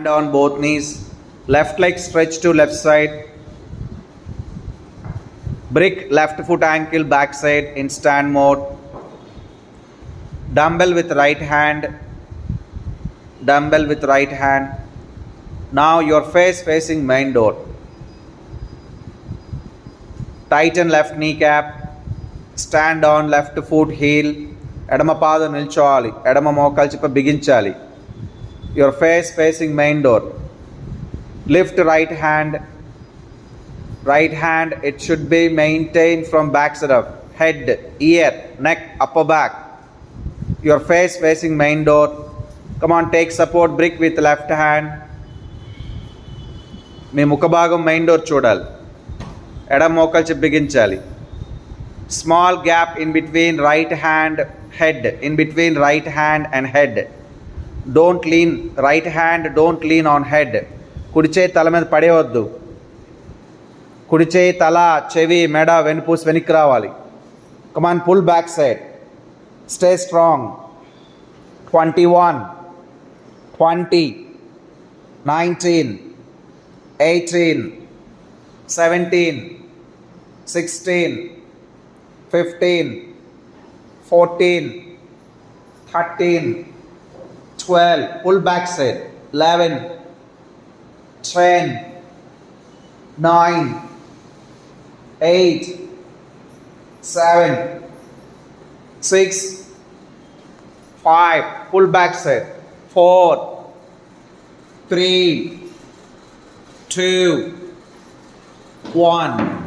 Hand on both knees, left leg stretch to left side, brick left foot ankle back side in stand mode, dumbbell with right hand, now your face facing main door, tighten left kneecap, stand on left foot heel, ఎడమ పాదం నిల్చోవాలి, ఎడమ మోకాలు చిప్ప బిగించాలి, your face facing main door, lift right hand, it should be maintained from back side of head, ear, neck, upper back, your face facing main door. Come on, take support brick with left hand, మీ ముఖ భాగం main door చూడాలి, ఎడమ మోకాలు చిప్ప బిగించాలి, small gap in between right hand head, in between right hand and head, don't lean right hand, don't lean on head, కుడి చేయి తల మీద పడేయవద్దు, కుడి చేయి తల చెవి మెడ వెన్నుపూస వెనక్కి రావాలి. Come on, pull back side, stay strong. 21, 20, 19, 18, 17, 16, 15, 14, 13, 12, pull back side, 11, 10, 9, 8, 7, 6, 5, pull back side, 4, 3, 2, 1.